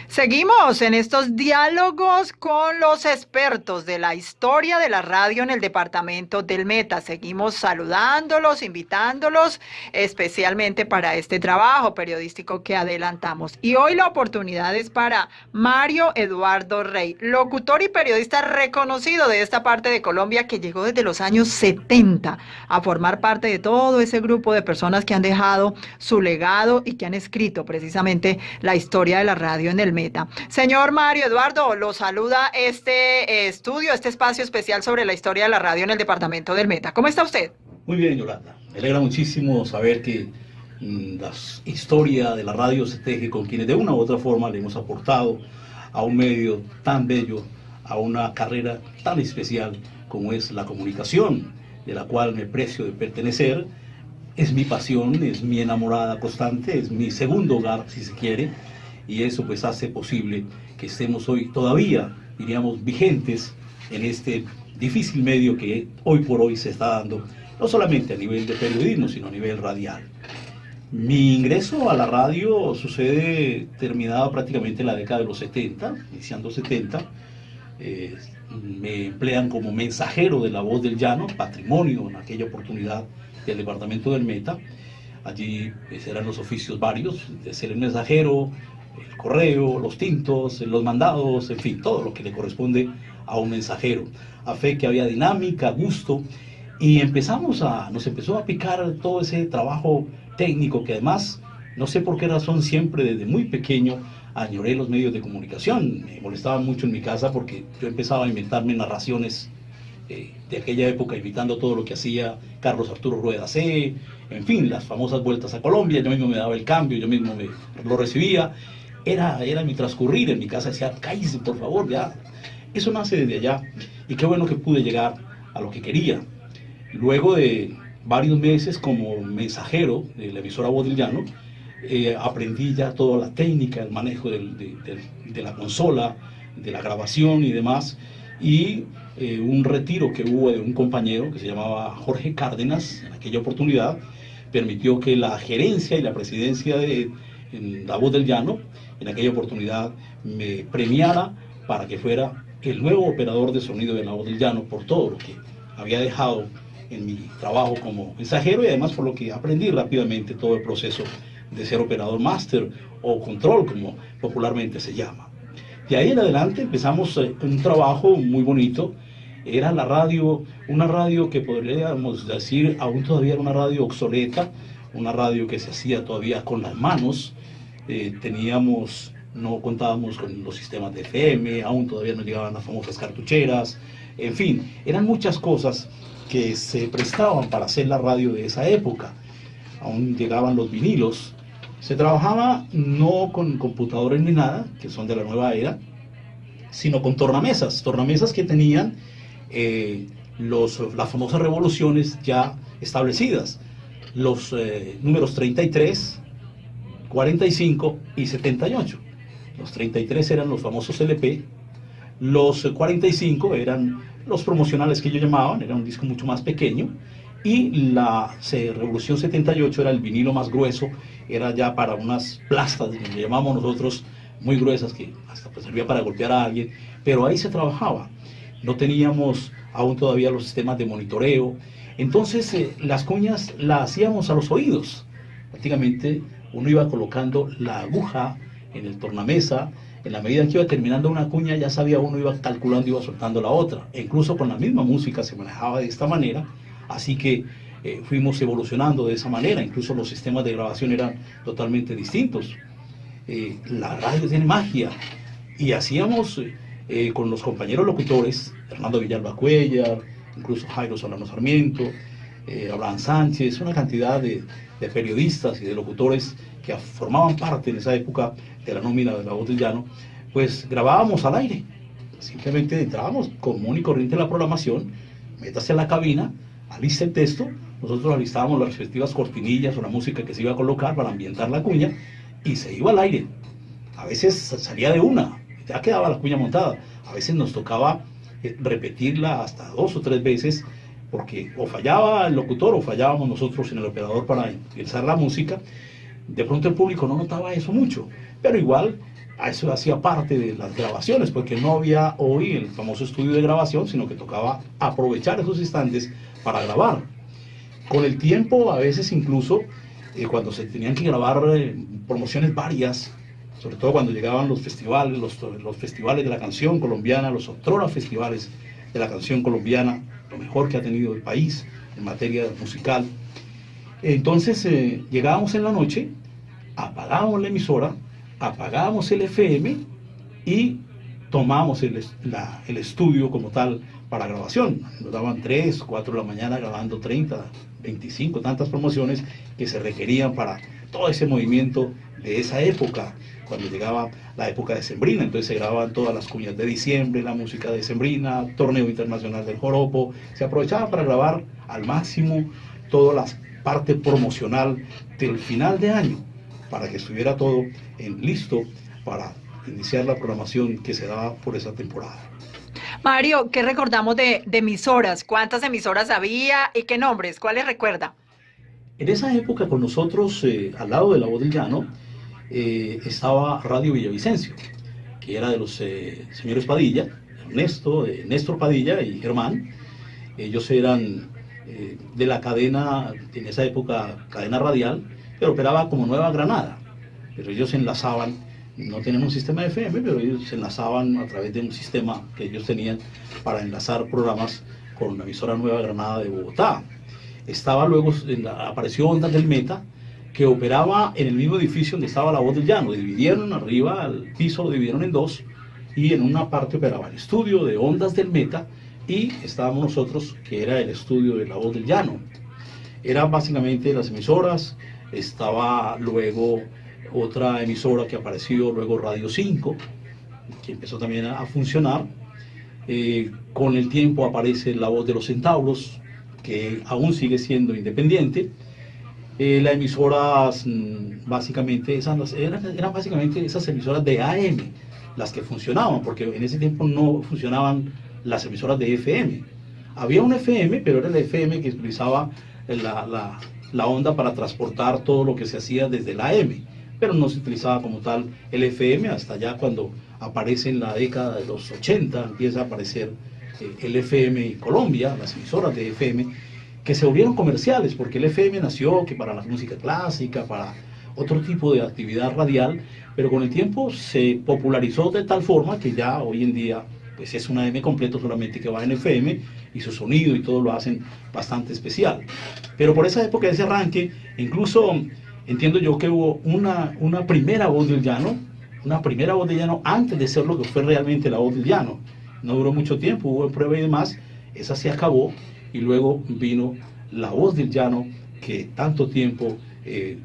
Seguimos en estos diálogos con los expertos de la historia de la radio en el departamento del Meta. Seguimos saludándolos, invitándolos, especialmente para este trabajo periodístico que adelantamos. Y hoy la oportunidad es para Mario Eduardo Rey, locutor y periodista reconocido de esta parte de Colombia que llegó desde los años 70 a formar parte de todo ese grupo de personas que han dejado su legado y que han escrito precisamente la historia de la radio en el Meta. Señor Mario Eduardo, lo saluda este estudio, este espacio especial sobre la historia de la radio en el departamento del Meta. ¿Cómo está usted? Muy bien, Yolanda. Me alegra muchísimo saber que la historia de la radio se teje con quienes de una u otra forma le hemos aportado a un medio tan bello, a una carrera tan especial como es la comunicación, de la cual me precio de pertenecer. Es mi pasión, es mi enamorada constante, es mi segundo hogar, si se quiere, y eso pues hace posible que estemos hoy todavía, diríamos, vigentes en este difícil medio que hoy por hoy se está dando, no solamente a nivel de periodismo, sino a nivel radial. Mi ingreso a la radio sucede terminada prácticamente en la década de los 70, iniciando 70. Me emplean como mensajero de La Voz del Llano, patrimonio en aquella oportunidad del departamento del Meta. Allí eran los oficios varios, de ser el mensajero, el correo, los tintos, los mandados, en fin, todo lo que le corresponde a un mensajero. A fe que había dinámica, gusto, y nos empezó a picar todo ese trabajo técnico que además, no sé por qué razón, siempre desde muy pequeño añoré los medios de comunicación. Me molestaba mucho en mi casa porque yo empezaba a inventarme narraciones de aquella época, imitando todo lo que hacía Carlos Arturo Rueda C, en fin, las famosas vueltas a Colombia. Yo mismo me daba el cambio, yo mismo lo recibía. Era mi transcurrir en mi casa, decía, cállese por favor, ya. Eso nace desde allá, y qué bueno que pude llegar a lo que quería. Luego de varios meses como mensajero de la emisora Voz del Llano, aprendí ya toda la técnica, el manejo de la consola, de la grabación y demás, y un retiro que hubo de un compañero que se llamaba Jorge Cárdenas en aquella oportunidad permitió que la gerencia y la presidencia de La Voz del Llano en aquella oportunidad me premiara para que fuera el nuevo operador de sonido de La Voz del Llano por todo lo que había dejado en mi trabajo como mensajero y además por lo que aprendí rápidamente todo el proceso de ser operador máster o control, como popularmente se llama. De ahí en adelante empezamos un trabajo muy bonito. Era la radio, una radio que podríamos decir aún todavía era una radio obsoleta, una radio que se hacía todavía con las manos. No contábamos con los sistemas de FM, aún todavía no llegaban las famosas cartucheras, en fin, eran muchas cosas que se prestaban para hacer la radio de esa época. Aún llegaban los vinilos. Se trabajaba no con computadores ni nada, que son de la nueva era, sino con tornamesas que tenían las famosas revoluciones ya establecidas, los números 33, 45 y 78. Los 33 eran los famosos LP, los 45 eran los promocionales que ellos llamaban, era un disco mucho más pequeño, y la Revolución 78 era el vinilo más grueso, era ya para unas plastas, que llamamos nosotros, muy gruesas, que hasta pues servía para golpear a alguien, pero ahí se trabajaba. No teníamos aún todavía los sistemas de monitoreo, entonces las cuñas las hacíamos a los oídos. Prácticamente uno iba colocando la aguja en el tornamesa, en la medida que iba terminando una cuña ya sabía uno, iba calculando, iba soltando la otra, e incluso con la misma música se manejaba de esta manera, así que fuimos evolucionando de esa manera, incluso los sistemas de grabación eran totalmente distintos. La radio tiene magia, y hacíamos con los compañeros locutores, Hernando Villalba Cuellar, incluso Jairo Solano Sarmiento, Abraham Sánchez, una cantidad de periodistas y de locutores que formaban parte en esa época de la nómina de La Voz del Llano, pues grabábamos al aire. Simplemente entrábamos común y corriente en la programación, métase a la cabina, alista el texto, nosotros alistábamos las respectivas cortinillas o la música que se iba a colocar para ambientar la cuña y se iba al aire. A veces salía de una, ya quedaba la cuña montada. A veces nos tocaba repetirla hasta 2 o 3 veces porque o fallaba el locutor o fallábamos nosotros en el operador para utilizar la música. De pronto el público no notaba eso mucho, pero igual a eso hacía parte de las grabaciones, porque no había hoy el famoso estudio de grabación, sino que tocaba aprovechar esos instantes para grabar. Con el tiempo, a veces incluso, cuando se tenían que grabar promociones varias, sobre todo cuando llegaban los festivales, los festivales de la canción colombiana, los otrora festivales de la canción colombiana, lo mejor que ha tenido el país en materia musical. Entonces llegábamos en la noche, apagábamos la emisora, apagábamos el FM y tomábamos el estudio como tal para grabación. Nos daban 3, 4 de la mañana grabando 30, 25, tantas promociones que se requerían para todo ese movimiento de esa época, cuando llegaba la época decembrina. Entonces se grababan todas las cuñas de diciembre, la música decembrina, torneo internacional del joropo. Se aprovechaba para grabar al máximo toda la parte promocional del final de año, para que estuviera todo listo para iniciar la programación que se daba por esa temporada. Mario, ¿qué recordamos de emisoras? ¿Cuántas emisoras había y qué nombres? ¿Cuáles recuerda? En esa época con nosotros, al lado de La Voz del Llano, estaba Radio Villavicencio, que era de los señores Padilla, Ernesto, Néstor Padilla y Germán. Ellos eran de la cadena, en esa época, cadena radial, pero operaba como Nueva Granada. Pero ellos enlazaban, no tenían un sistema de FM, pero ellos se enlazaban a través de un sistema que ellos tenían para enlazar programas con la emisora Nueva Granada de Bogotá. Estaba luego, apareció Ondas del Meta, que operaba en el mismo edificio donde estaba La Voz del Llano. Dividieron arriba, al piso lo dividieron en dos, y en una parte operaba el estudio de Ondas del Meta, y estábamos nosotros, que era el estudio de La Voz del Llano. Eran básicamente las emisoras. Estaba luego otra emisora que apareció, luego Radio 5, que empezó también a funcionar. Con el tiempo aparece La Voz de los Centauros, que aún sigue siendo independiente. Las emisoras, básicamente, eran básicamente esas emisoras de AM las que funcionaban, porque en ese tiempo no funcionaban las emisoras de FM. Había un FM, pero era el FM que utilizaba la onda para transportar todo lo que se hacía desde la AM, pero no se utilizaba como tal el FM hasta ya cuando aparece en la década de los 80, empieza a aparecer el FM en Colombia, las emisoras de FM, que se volvieron comerciales, porque el FM nació que para la música clásica, para otro tipo de actividad radial, pero con el tiempo se popularizó de tal forma que ya hoy en día pues es una AM completo, solamente que va en FM, y su sonido y todo lo hacen bastante especial. Pero por esa época de ese arranque, incluso entiendo yo que hubo una primera Voz del Llano, antes de ser lo que fue realmente La Voz del Llano. No duró mucho tiempo, hubo prueba y demás, esa se acabó, y luego vino La Voz del Llano, que tanto tiempo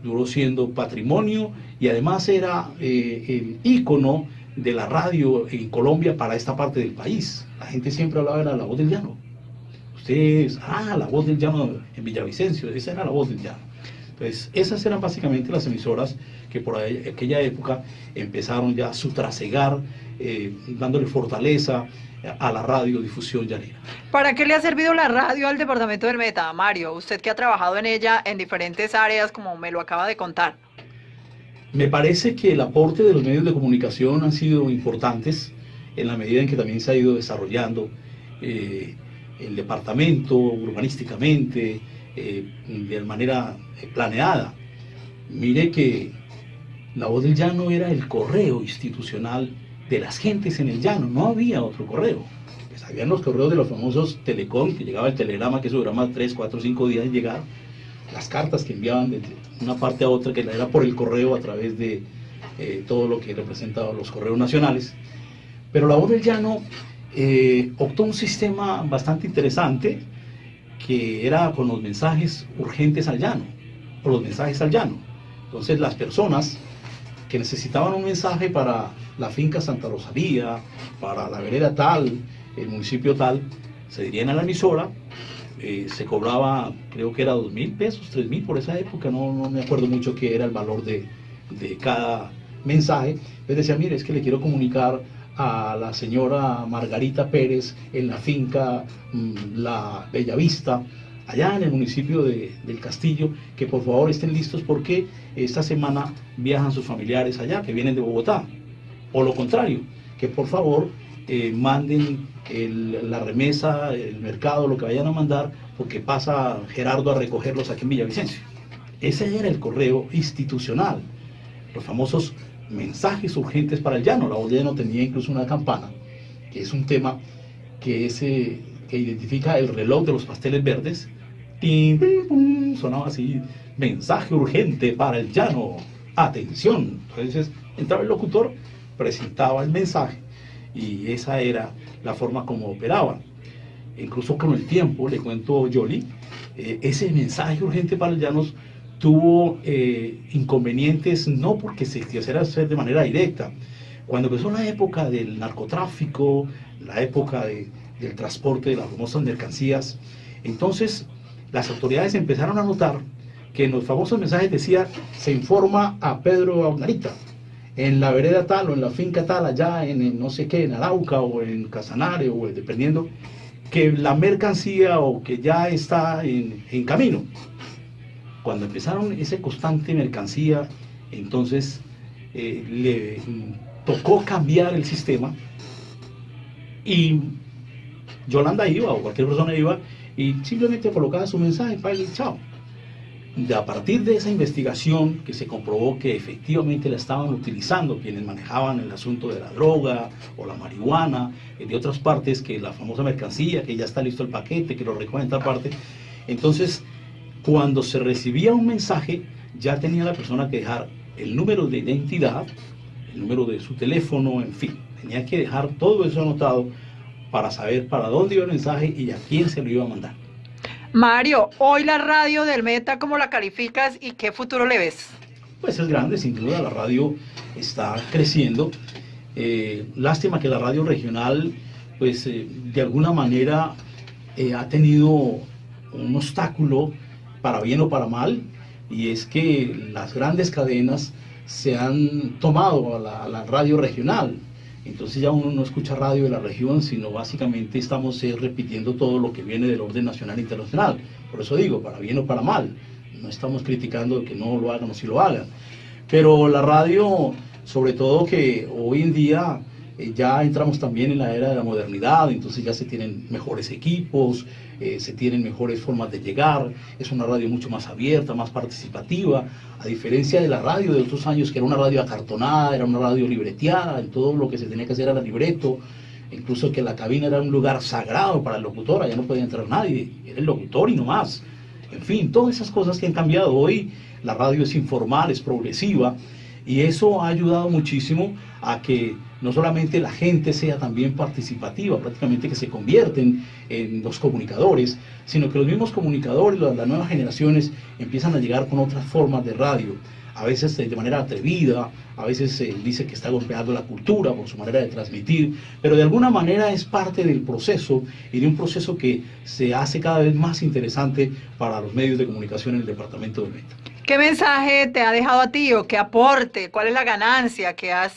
duró siendo patrimonio, y además era el ícono de la radio en Colombia para esta parte del país. La gente siempre hablaba de La Voz del Llano. Ustedes, La Voz del Llano en Villavicencio, esa era La Voz del Llano. Entonces, esas eran básicamente las emisoras que por aquella época empezaron ya a su trasegar, dándole fortaleza a la radiodifusión llanera. ¿Para qué le ha servido la radio al departamento del Meta, Mario? Usted que ha trabajado en ella en diferentes áreas, como me lo acaba de contar. Me parece que el aporte de los medios de comunicación han sido importantes en la medida en que también se ha ido desarrollando el departamento urbanísticamente, de manera planeada. Mire que La Voz del Llano era el correo institucional de las gentes en el llano, no había otro correo. Pues habían los correos de los famosos Telecom, que llegaba el telegrama, que eso duraba 3, 4, 5 días en llegar, las cartas que enviaban de una parte a otra, que era por el correo a través de todo lo que representaba los correos nacionales. Pero La Voz del Llano optó un sistema bastante interesante, que era con los mensajes urgentes al llano, o los mensajes al llano. Entonces las personas que necesitaban un mensaje para la finca Santa Rosalía, para la vereda tal, el municipio tal, se dirían a la emisora, se cobraba, creo que era 2.000 pesos, 3.000 por esa época, no me acuerdo mucho qué era el valor de cada mensaje. Les decía, mire, es que le quiero comunicar a la señora Margarita Pérez en la finca La Bellavista, allá en el municipio del Castillo, que por favor estén listos porque esta semana viajan sus familiares allá, que vienen de Bogotá. O lo contrario, que por favor manden la remesa, el mercado, lo que vayan a mandar, porque pasa Gerardo a recogerlos aquí en Villavicencio. Ese era el correo institucional, los famosos mensajes urgentes para el llano. La Voz del Llano tenía incluso una campana, que es un tema que identifica el reloj de los pasteles verdes. Tim, pim, pum, sonaba así: mensaje urgente para el llano, atención. Entonces entraba el locutor, presentaba el mensaje, y esa era la forma como operaban. Incluso con el tiempo, le cuento Yoli, ese mensaje urgente para el llano tuvo inconvenientes, no porque se quisiera hacer de manera directa. Cuando empezó la época del narcotráfico, la época del transporte de las famosas mercancías, entonces las autoridades empezaron a notar que en los famosos mensajes decía: se informa a Pedro Aunarita, en la vereda tal o en la finca tal, allá en no sé qué, en Arauca o en Casanare, o dependiendo, que la mercancía o que ya está en camino. Cuando empezaron ese constante mercancía, entonces le tocó cambiar el sistema, y Yolanda iba, o cualquier persona iba, y simplemente colocaba su mensaje, y chao. A partir de esa investigación, que se comprobó que efectivamente la estaban utilizando quienes manejaban el asunto de la droga o la marihuana, de otras partes, que la famosa mercancía, que ya está listo el paquete, que lo recogen en tal parte, entonces cuando se recibía un mensaje, ya tenía la persona que dejar el número de identidad, el número de su teléfono, en fin, tenía que dejar todo eso anotado para saber para dónde iba el mensaje y a quién se lo iba a mandar. Mario, hoy la radio del Meta, ¿cómo la calificas y qué futuro le ves? Pues es grande, sin duda, la radio está creciendo. Lástima que la radio regional, pues de alguna manera ha tenido un obstáculo, para bien o para mal, y es que las grandes cadenas se han tomado a la radio regional. Entonces ya uno no escucha radio de la región, sino básicamente estamos repitiendo todo lo que viene del orden nacional e internacional. Por eso digo, para bien o para mal, no estamos criticando que no lo hagan o si lo hagan. Pero la radio, sobre todo que hoy en día ya entramos también en la era de la modernidad, entonces ya se tienen mejores equipos, se tienen mejores formas de llegar, es una radio mucho más abierta, más participativa, a diferencia de la radio de otros años, que era una radio acartonada, era una radio libreteada, en todo lo que se tenía que hacer era libreto, incluso que la cabina era un lugar sagrado para el locutor, allá no podía entrar nadie, era el locutor y no más. En fin, todas esas cosas que han cambiado. Hoy la radio es informal, es progresiva, y eso ha ayudado muchísimo a que no solamente la gente sea también participativa, prácticamente que se convierten en los comunicadores, sino que los mismos comunicadores, las nuevas generaciones, empiezan a llegar con otras formas de radio, a veces de manera atrevida, a veces se dice que está golpeando la cultura por su manera de transmitir, pero de alguna manera es parte del proceso, y de un proceso que se hace cada vez más interesante para los medios de comunicación en el departamento del Meta. ¿Qué mensaje te ha dejado a ti o qué aporte, cuál es la ganancia que has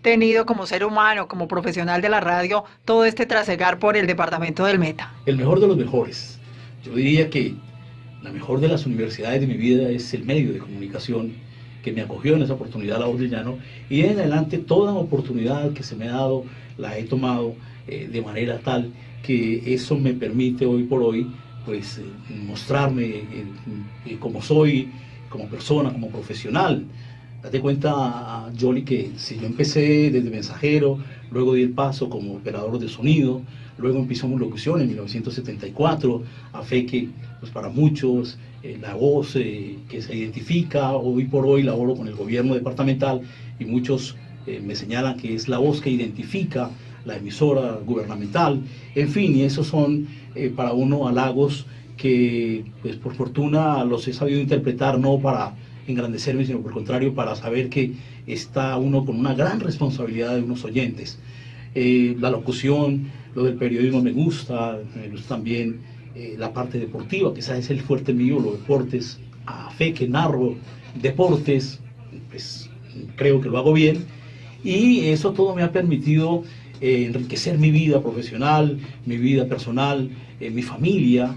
tenido como ser humano, como profesional de la radio, todo este trasegar por el departamento del Meta? El mejor de los mejores. Yo diría que la mejor de las universidades de mi vida es el medio de comunicación que me acogió en esa oportunidad, La Voz del Llano, y en adelante toda oportunidad que se me ha dado la he tomado de manera tal que eso me permite hoy por hoy pues mostrarme como soy, como persona, como profesional. Date cuenta, Yoli, que si yo empecé desde mensajero, luego di el paso como operador de sonido, luego empezó mi locución en 1974, a fe que pues para muchos la voz que se identifica, hoy por hoy laboro con el gobierno departamental y muchos me señalan que es la voz que identifica la emisora gubernamental, en fin, y esos son para uno halagos que pues por fortuna los he sabido interpretar, no para engrandecerme, sino por el contrario, para saber que está uno con una gran responsabilidad de unos oyentes. La locución, lo del periodismo me gusta también la parte deportiva, que esa es el fuerte mío, los deportes, a fe que narro deportes, pues creo que lo hago bien, y eso todo me ha permitido enriquecer mi vida profesional, mi vida personal, mi familia.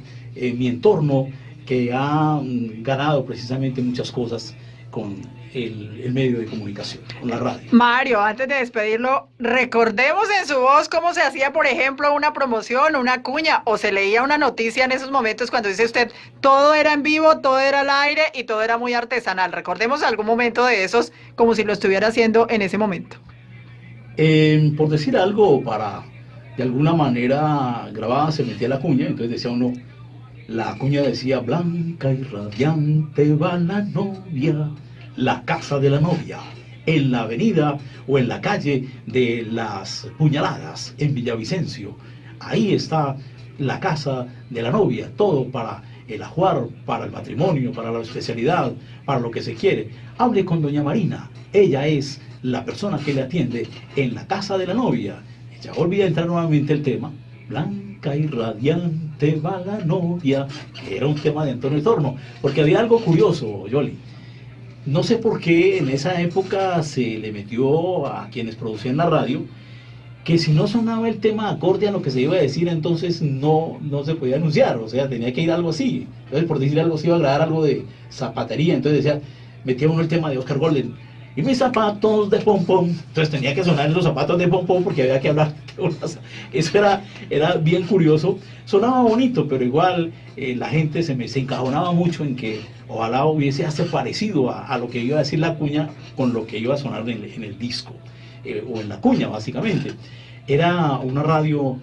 mi entorno, que ha ganado precisamente muchas cosas con el medio de comunicación, con la radio. Mario, antes de despedirlo, recordemos en su voz cómo se hacía, por ejemplo, una promoción, una cuña, o se leía una noticia en esos momentos cuando dice usted, todo era en vivo, todo era al aire y todo era muy artesanal. Recordemos algún momento de esos como si lo estuviera haciendo en ese momento. Por decir algo, de alguna manera grabada, se metía la cuña, entonces decía uno, la cuña decía, blanca y radiante va la novia, la casa de la novia, en la avenida o en la calle de las Puñaladas, en Villavicencio. Ahí está la casa de la novia, todo para el ajuar, para el matrimonio, para la especialidad, para lo que se quiere. Hable con doña Marina, ella es la persona que le atiende en la casa de la novia. Ya volví a entrar nuevamente el tema, blanca y radiante va la novia, que era un tema de entorno y torno, porque había algo curioso, Yoli. No sé por qué en esa época se le metió a quienes producían la radio que si no sonaba el tema acorde a lo que se iba a decir, entonces no se podía anunciar, o sea, tenía que ir algo así. Entonces, por decir algo, se iba a agradar algo de zapatería, entonces decía, metía uno el tema de Oscar Golden, y mis zapatos de pom pom, entonces tenía que sonar los zapatos de pom pom porque había que hablar de unas... Eso era bien curioso, sonaba bonito, pero igual la gente se encajonaba mucho en que ojalá hubiese hasta parecido a lo que iba a decir la cuña con lo que iba a sonar en el disco, o en la cuña básicamente. Era una radio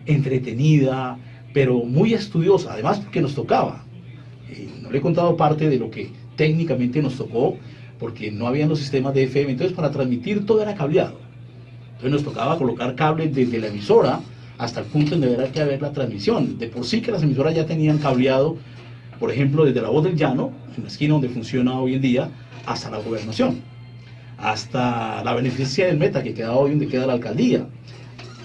entretenida, pero muy estudiosa, además porque nos tocaba. No le he contado parte de lo que técnicamente nos tocó, porque no habían los sistemas de FM, entonces para transmitir todo era cableado. Entonces nos tocaba colocar cables desde la emisora hasta el punto en donde era que haber la transmisión. De por sí que las emisoras ya tenían cableado, por ejemplo, desde la Voz del Llano, en la esquina donde funciona hoy en día, hasta la Gobernación, hasta la Beneficencia del Meta, que queda hoy donde queda la alcaldía,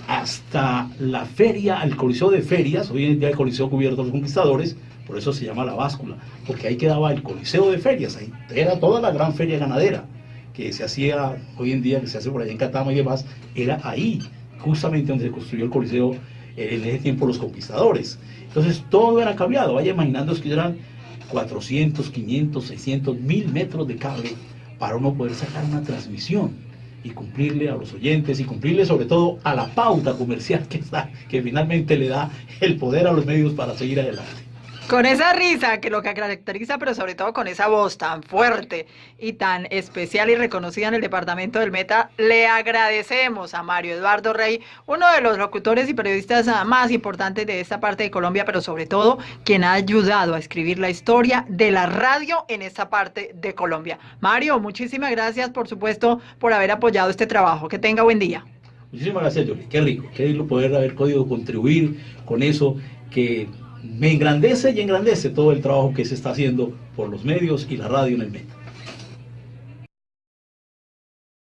hasta la feria, el Coliseo de Ferias, hoy en día el Coliseo Cubierto de los Conquistadores, por eso se llama La Báscula, porque ahí quedaba el Coliseo de Ferias, ahí era toda la gran feria ganadera que se hacía hoy en día, que se hace por allá en Catama y demás, era ahí, justamente donde se construyó el Coliseo en ese tiempo los Conquistadores. Entonces todo era cableado, vaya imaginando que eran 400, 500, 600, 1000 metros de cable para uno poder sacar una transmisión y cumplirle a los oyentes y cumplirle sobre todo a la pauta comercial que finalmente le da el poder a los medios para seguir adelante. Con esa risa que lo que caracteriza, pero sobre todo con esa voz tan fuerte y tan especial y reconocida en el departamento del Meta, le agradecemos a Mario Eduardo Rey, uno de los locutores y periodistas más importantes de esta parte de Colombia, pero sobre todo quien ha ayudado a escribir la historia de la radio en esta parte de Colombia. Mario, muchísimas gracias, por supuesto, por haber apoyado este trabajo. Que tenga buen día. Muchísimas gracias, Yoli. Qué rico poder haber podido contribuir con eso que me engrandece y engrandece todo el trabajo que se está haciendo por los medios y la radio en el Meta.